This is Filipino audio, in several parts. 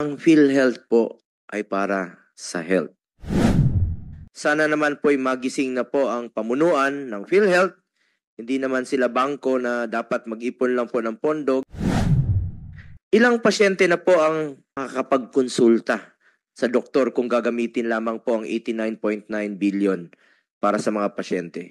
Ang PhilHealth po ay para sa health. Sana naman po ay magising na po ang pamunuan ng PhilHealth. Hindi naman sila bangko na dapat mag-ipon lang po ng pondo. Ilang pasyente na po ang makakapagkonsulta sa doktor kung gagamitin lamang po ang 89.9 billion para sa mga pasyente.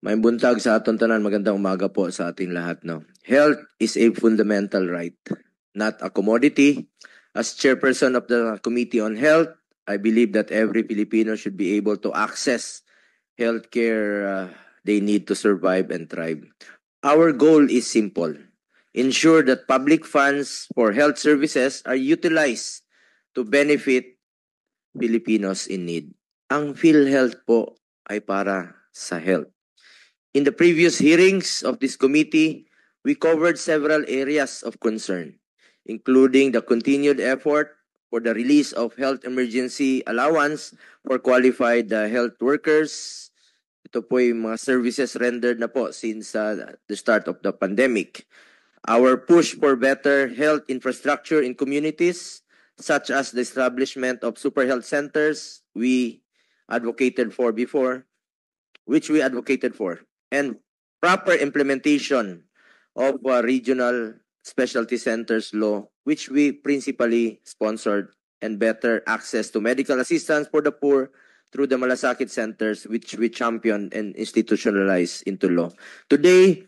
May buntag sa aton tanan, magandang umaga po sa ating lahat. No? Health is a fundamental right, not a commodity. As chairperson of the Committee on Health, I believe that every Filipino should be able to access healthcare they need to survive and thrive. Our goal is simple. Ensure that public funds for health services are utilized to benefit Filipinos in need. Ang PhilHealth po ay para sa health. In the previous hearings of this committee, we covered several areas of concern, including the continued effort for the release of health emergency allowance for qualified health workers. Ito po yung mga services rendered na po since the start of the pandemic. Our push for better health infrastructure in communities, such as the establishment of super health centers we advocated for before, and proper implementation of regional specialty centers law, which we principally sponsored, and better access to medical assistance for the poor through the Malasakit centers, which we championed and institutionalized into law. Today,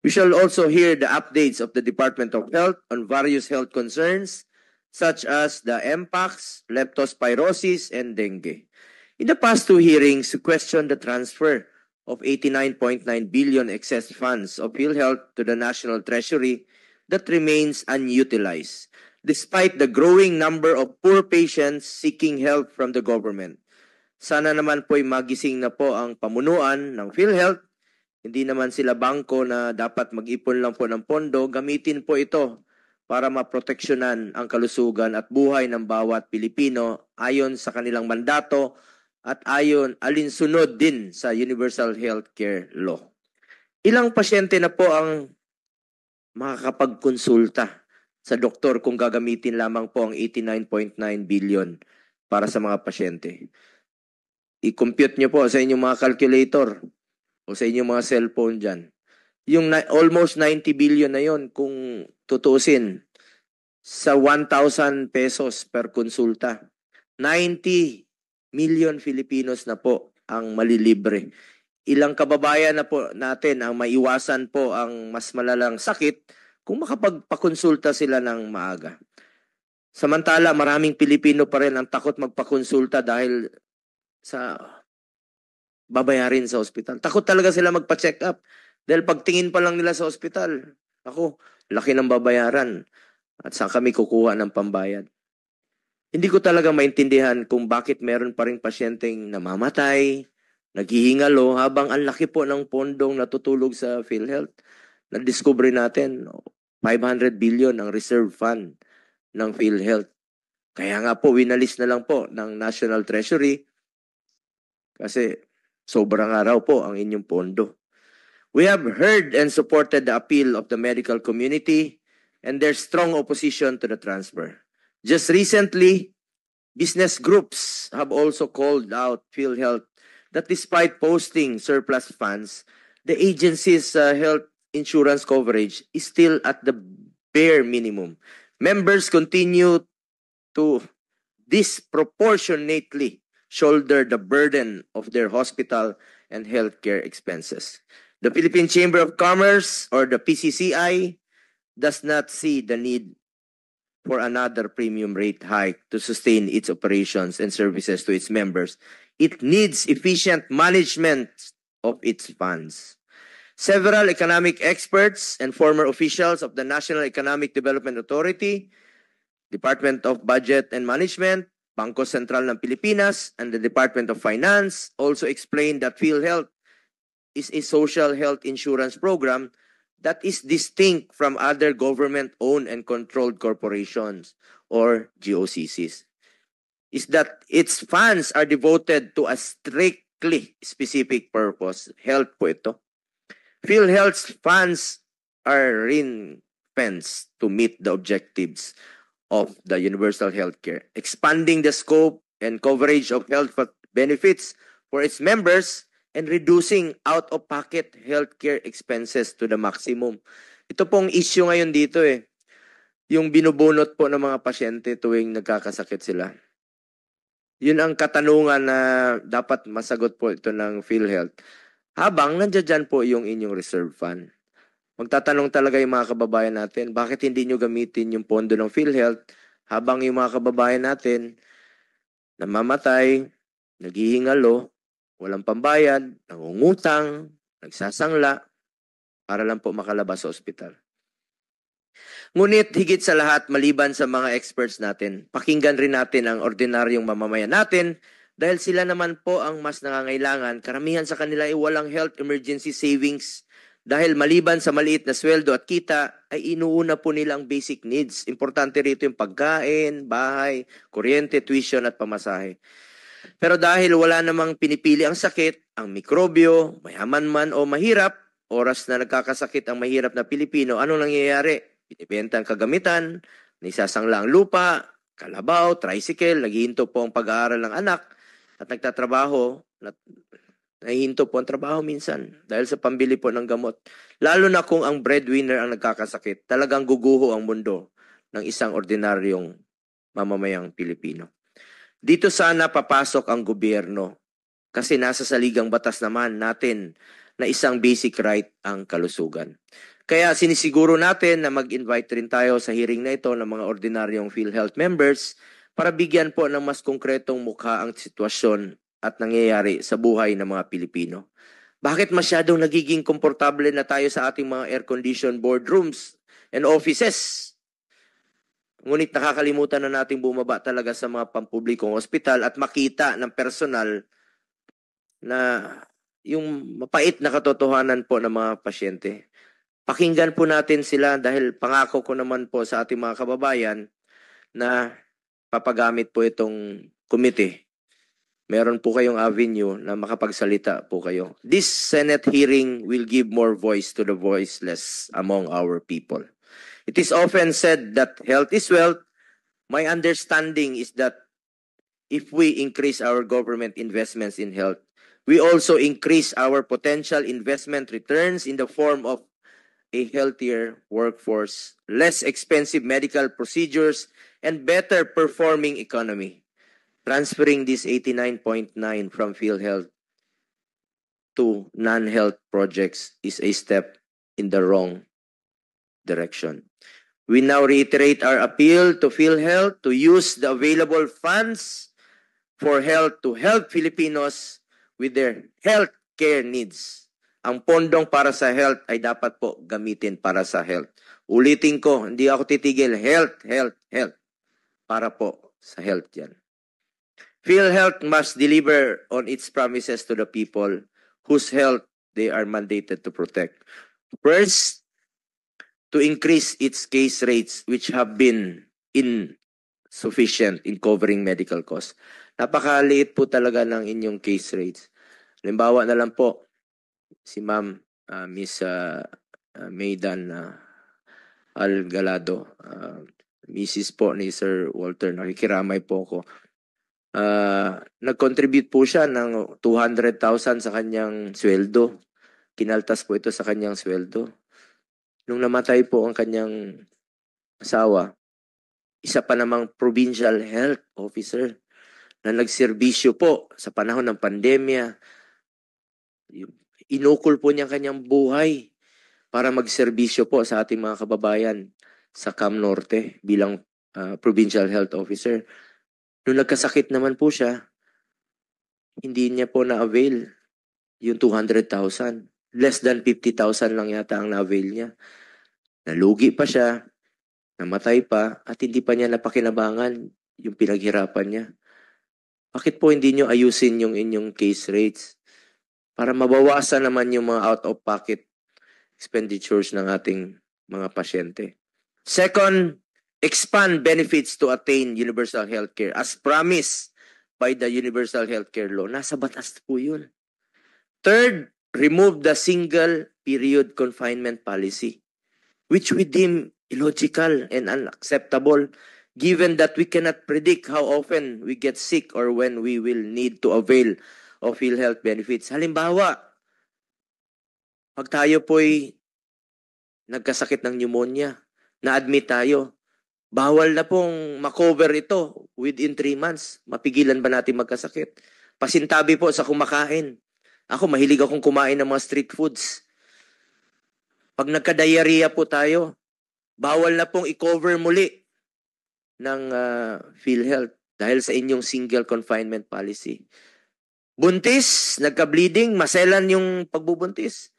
we shall also hear the updates of the Department of Health on various health concerns, such as the mpox, leptospirosis, and dengue. In the past two hearings, we questioned the transfer of 89.9 billion excess funds of PhilHealth to the National Treasury that remains unutilized, despite the growing number of poor patients seeking help from the government. Sana naman po ay magising na po ang pamunuan ng PhilHealth. Hindi naman sila bangko na dapat mag-ipon lang po ng pondo. Gamitin po ito para maproteksyonan ang kalusugan at buhay ng bawat Pilipino ayon sa kanilang mandato at alinsunod din sa Universal Healthcare Law. Ilang pasyente na po ang makakapagkonsulta sa doktor kung gagamitin lamang po ang 89.9 billion para sa mga pasyente. I-compute nyo po sa inyong mga calculator o sa inyong mga cellphone dyan. Yung almost 90 billion na yon kung tutuusin sa 1,000 pesos per konsulta. 90 million Filipinos na po ang malilibre. Ilang kababayan na po natin ang maiwasan po ang mas malalang sakit kung makapagpakonsulta sila ng maaga. Samantala, maraming Pilipino pa rin ang takot magpakonsulta dahil sa babayarin sa ospital. Takot talaga sila magpa-check up dahil pagtingin pa lang nila sa ospital, ako, laki ng babayaran at saan kami kukuha ng pambayad. Hindi ko talaga maintindihan kung bakit meron pa rin pasyenteng namamatay, naghihingalo, habang ang laki po ng pondong natutulog sa PhilHealth. Na-discover natin, 500 billion ang reserve fund ng PhilHealth. Kaya nga po, winalis na lang po ng National Treasury kasi sobrang araw po ang inyong pondo. We have heard and supported the appeal of the medical community and their strong opposition to the transfer. Just recently, business groups have also called out PhilHealth that despite posting surplus funds, the agency's health insurance coverage is still at the bare minimum. Members continue to disproportionately shoulder the burden of their hospital and healthcare expenses. The Philippine Chamber of Commerce, or the PCCI, does not see the need for another premium rate hike to sustain its operations and services to its members. It needs efficient management of its funds. Several economic experts and former officials of the National Economic Development Authority, Department of Budget and Management, Bangko Sentral ng Pilipinas, and the Department of Finance also explained that PhilHealth is a social health insurance program that is distinct from other government-owned and controlled corporations or GOCCs. Is that its funds are devoted to a strictly specific purpose. Health po ito. PhilHealth's funds are ring-fenced to meet the objectives of the universal healthcare, expanding the scope and coverage of health benefits for its members, and reducing out-of-pocket healthcare expenses to the maximum. Ito pong issue ngayon dito yung binubunot po ng mga pasyente tuwing nagkakasakit sila. Yun ang katanungan na dapat masagot po ito ng PhilHealth. Habang nandiyan po yung inyong reserve fund. Magtatanong talaga yung mga kababayan natin, bakit hindi nyo gamitin yung pondo ng PhilHealth habang yung mga kababayan natin namamatay, naghihingalo, walang pambayad, nangungutang, nagsasangla, para lang po makalabas sa ospital. Ngunit higit sa lahat, maliban sa mga experts natin, pakinggan rin natin ang ordinaryong mamamayan natin dahil sila naman po ang mas nangangailangan. Karamihan sa kanila ay walang health emergency savings dahil maliban sa maliit na sweldo at kita, ay inuuna po nila ang basic needs. Importante rito yung pagkain, bahay, kuryente, tuition at pamasahe. Pero dahil wala namang pinipili ang sakit, ang mikrobyo, mayaman man o mahirap, oras na nagkakasakit ang mahirap na Pilipino, anong nangyayari? Binibenta ang kagamitan, naisasangla ang lupa, kalabaw, tricycle, naghihinto po ang pag-aaral ng anak, at nagtatrabaho, nahihinto po ang trabaho minsan dahil sa pambili po ng gamot. Lalo na kung ang breadwinner ang nagkakasakit, talagang guguho ang mundo ng isang ordinaryong mamamayang Pilipino. Dito sana papasok ang gobyerno kasi nasa saligang batas naman natin na isang basic right ang kalusugan. Kaya sinisiguro natin na mag-invite rin tayo sa hearing na ito ng mga ordinaryong PhilHealth members para bigyan po ng mas konkretong mukha ang sitwasyon at nangyayari sa buhay ng mga Pilipino. Bakit masyadong nagiging komportable na tayo sa ating mga air-conditioned boardrooms and offices? Ngunit nakakalimutan na nating bumaba talaga sa mga pampublikong ospital at makita ng personal na yung mapait na katotohanan po ng mga pasyente. Pakinggan po natin sila dahil pangako ko naman po sa ating mga kababayan na papagamit po itong committee. Meron po kayong avenue na makapagsalita po kayo. This Senate hearing will give more voice to the voiceless among our people. It is often said that health is wealth. My understanding is that if we increase our government investments in health, we also increase our potential investment returns in the form of a healthier workforce, less expensive medical procedures, and better performing economy. Transferring this 89.9 from PhilHealth to non-health projects is a step in the wrong direction. We now reiterate our appeal to PhilHealth to use the available funds for health to help Filipinos with their health care needs. Ang pondong para sa health ay dapat po gamitin para sa health. Ulitin ko, hindi ako titigil. Health, health, health. Para po sa health yan. PhilHealth must deliver on its promises to the people whose health they are mandated to protect. First, to increase its case rates which have been insufficient in covering medical costs. Napakaliit po talaga ng inyong case rates. Halimbawa na lang po, si Ma'am Miss Maydan Algalado, Mrs. po ni Sir Walter, nakikiramay po ako. Nag-contribute po siya ng 200,000 sa kanyang sweldo. Kinaltas po ito sa kanyang sweldo. Nung namatay po ang kanyang asawa, isa pa namang provincial health officer na nagserbisyo po sa panahon ng pandemya. Inukol po niya kanyang buhay para magserbisyo po sa ating mga kababayan sa Cam Norte bilang provincial health officer. Nung nagkasakit naman po siya, hindi niya po na-avail yung 200,000. Less than 50,000 lang yata ang na-avail niya. Nalugi pa siya, namatay pa, at hindi pa niya napakinabangan yung pinaghirapan niya. Bakit po hindi niyo ayusin yung inyong case rates para mabawasan naman yung mga out-of-pocket expenditures ng ating mga pasyente? Second, expand benefits to attain universal healthcare as promised by the Universal Healthcare Law. Nasa batas po yun. Third, remove the single period confinement policy, which we deem illogical and unacceptable given that we cannot predict how often we get sick or when we will need to avail of PhilHealth benefits. Halimbawa, pag tayo po'y nagkasakit ng pneumonia, na-admit tayo, bawal na pong makover ito within 3 months. Mapigilan ba natin magkasakit? Pasintabi po sa kumakain. Ako, mahilig akong kumain ng mga street foods. Pag nagka-diarrhea po tayo, bawal na pong i-cover muli ng PhilHealth dahil sa inyong single confinement policy. Buntis, nagka-bleeding, maselan yung pagbubuntis.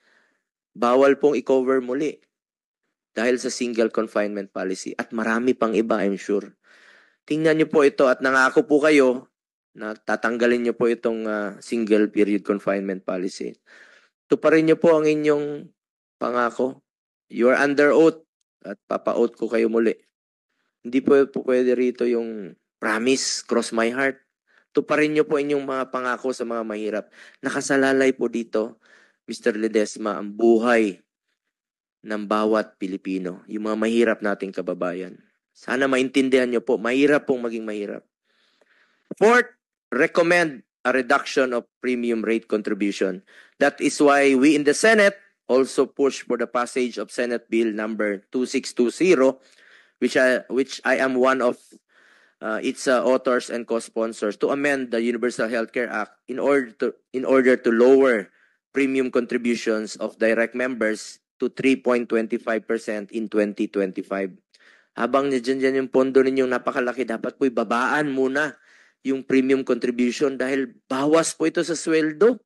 Bawal pong i-cover muli dahil sa single confinement policy. At marami pang iba, I'm sure. Tingnan niyo po ito at nangako po kayo na tatanggalin niyo po itong single period confinement policy. Tuparin niyo po ang inyong pangako. You are under oath at papa-oath ko kayo muli. Hindi po pwede rito yung promise, cross my heart. Tuparin niyo po inyong mga pangako sa mga mahirap. Nakasalalay po dito, Mr. Ledesma, ang buhay ng bawat Pilipino, yung mga mahirap nating kababayan. Sana maintindihan niyo po, mahirap pong maging mahirap. Fourth, recommend a reduction of premium rate contribution. That is why we in the Senate also push for the passage of Senate Bill number 2620, which I am one of its authors and co-sponsors, to amend the Universal Healthcare Act in order to lower premium contributions of direct members to 3.25% in 2025. Habang dyan yung pondo ninyong napakalaki, dapat po ibabaan muna yung premium contribution dahil bawas po ito sa sweldo.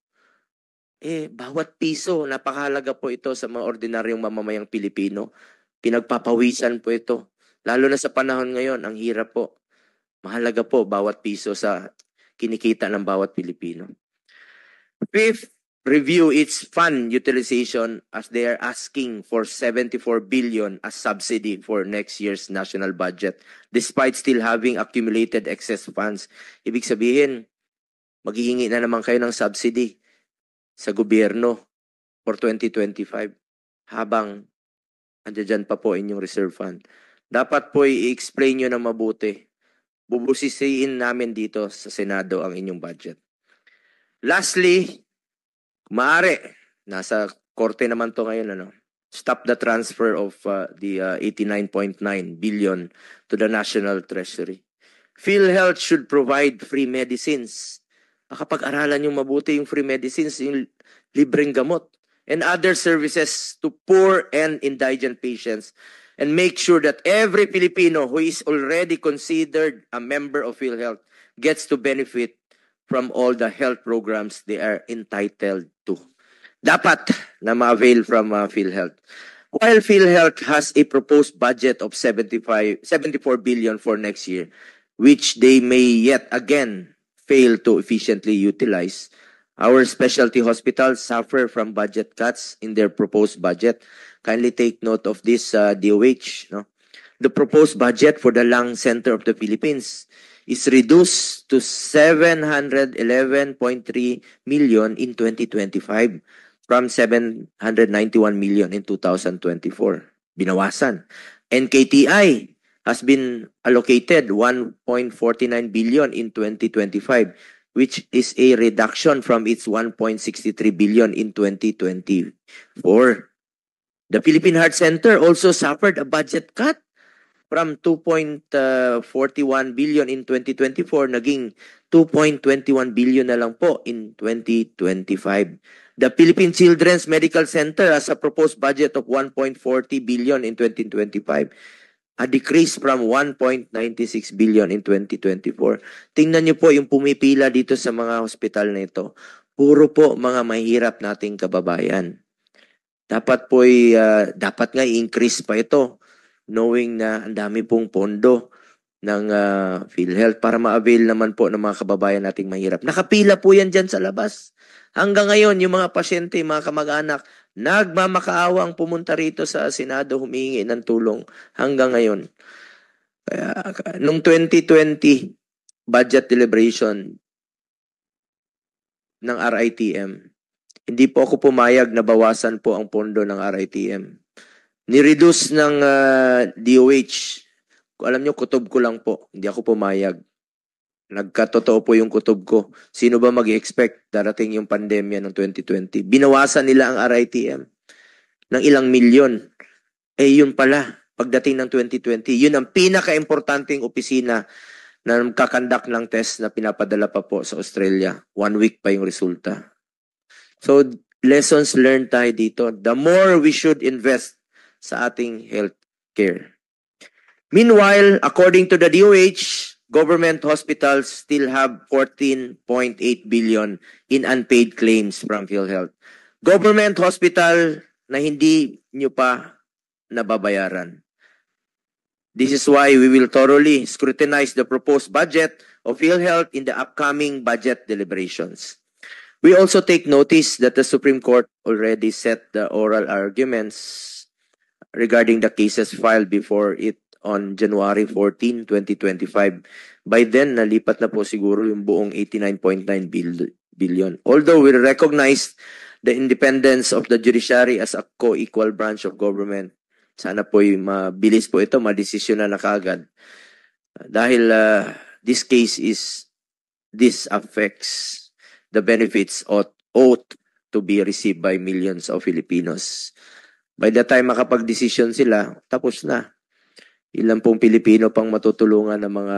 Bawat piso, napakahalaga po ito sa mga ordinaryong mamamayang Pilipino. Pinagpapawisan po ito. Lalo na sa panahon ngayon, ang hirap po. Mahalaga po bawat piso sa kinikita ng bawat Pilipino. Fifth, review its fund utilization as they are asking for 74 billion as subsidy for next year's national budget despite still having accumulated excess funds. Ibig sabihin, maghihingi na naman kayo ng subsidy sa gobyerno for 2025 habang andyan pa po inyong reserve fund. Dapat po i-explain nyo na mabuti. Bubusisiin namin dito sa Senado ang inyong budget. Lastly, maaari, nasa korte naman to ngayon, stop the transfer of the 89.9 billion to the National Treasury. PhilHealth should provide free medicines. Kapag-aralan yung mabuti yung free medicines, yung libreng gamot, and other services to poor and indigent patients, and make sure that every Filipino who is already considered a member of PhilHealth gets to benefit from all the health programs they are entitled to. Dapat na ma-avail from PhilHealth. While PhilHealth has a proposed budget of 74 billion for next year, which they may yet again fail to efficiently utilize, our specialty hospitals suffer from budget cuts in their proposed budget. Kindly take note of this, DOH. The proposed budget for the Lung Center of the Philippines is reduced to 711.3 million in 2025 from 791 million in 2024. Binawasan. NKTI has been allocated 1.49 billion in 2025, which is a reduction from its 1.63 billion in 2024. The Philippine Heart Center also suffered a budget cut from 2.41 billion in 2024, naging 2.21 billion na lang po in 2025. The Philippine Children's Medical Center has a proposed budget of 1.40 billion in 2025, a decrease from 1.96 billion in 2024. Tingnan niyo po yung pumipila dito sa mga hospital na ito. Puro po mga mahirap nating kababayan. Dapat po dapat nga i-increase pa ito, knowing na ang dami pong pondo ng PhilHealth para ma-avail naman po ng mga kababayan nating mahirap. Nakapila po yan dyan sa labas. Hanggang ngayon, yung mga pasyente, mga kamag-anak, nagmamakaawang pumunta rito sa Senado, humingi ng tulong hanggang ngayon. Kaya, nung 2020 budget deliberation ng RITM, hindi po ako pumayag na bawasan po ang pondo ng RITM. Ni-reduce ng DOH Alam nyo, kutob ko lang po. Hindi ako pumayag. Nagkatotoo po yung kutob ko. Sino ba mag-expect darating yung pandemya ng 2020? Binawasan nila ang RITM ng ilang milyon. Yun pala, pagdating ng 2020, yun ang pinaka-importanting opisina na kakandak ng test na pinapadala pa po sa Australia. 1 week pa yung resulta. So, lessons learned tayo dito. The more we should invest sa ating health care. Meanwhile, according to the DOH, government hospitals still have 14.8 billion in unpaid claims from PhilHealth. Government hospital na hindi nyo pa nababayaran. This is why we will thoroughly scrutinize the proposed budget of PhilHealth in the upcoming budget deliberations. We also take notice that the Supreme Court already set the oral arguments regarding the cases filed before it on January 14, 2025. By then, nalipat na po siguro yung buong 89.9 billion. Although we recognize the independence of the judiciary as a co-equal branch of government, sana po yung mabilis po ito, madesisyon na kaagad. Dahil this affects the benefits ought to be received by millions of Filipinos. By the time makapag-desisyon sila, tapos na. Ilan pong Pilipino pang matutulungan ng mga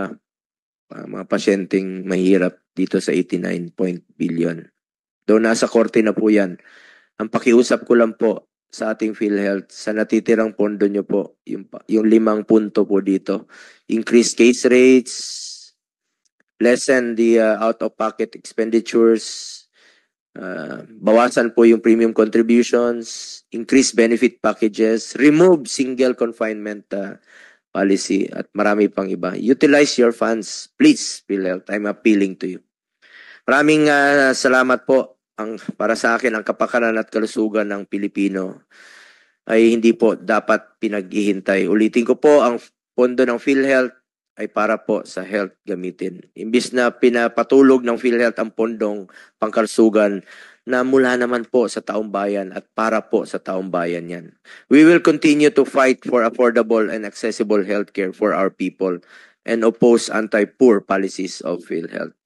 pasyenteng mahirap dito sa 89 billion. Though nasa korte na po yan. Ang pakiusap ko lang po sa ating PhilHealth, sa natitirang pondo nyo po, yung 5 punto po dito. Increase case rates, lessen the out-of-pocket expenditures, bawasan po yung premium contributions, increase benefit packages, remove single confinement policy, at marami pang iba. Utilize your funds, please, PhilHealth. I'm appealing to you. Maraming salamat po. Para sa akin, ang kapakanan at kalusugan ng Pilipino ay hindi po dapat pinaghihintay. Ulitin ko po, ang pondo ng PhilHealth ay para po sa health gamitin. Imbis na pinapatulog ng PhilHealth ang pondong pangkalusugan, na mula naman po sa taong bayan at para po sa taong bayan yan. We will continue to fight for affordable and accessible healthcare for our people and oppose anti-poor policies of PhilHealth.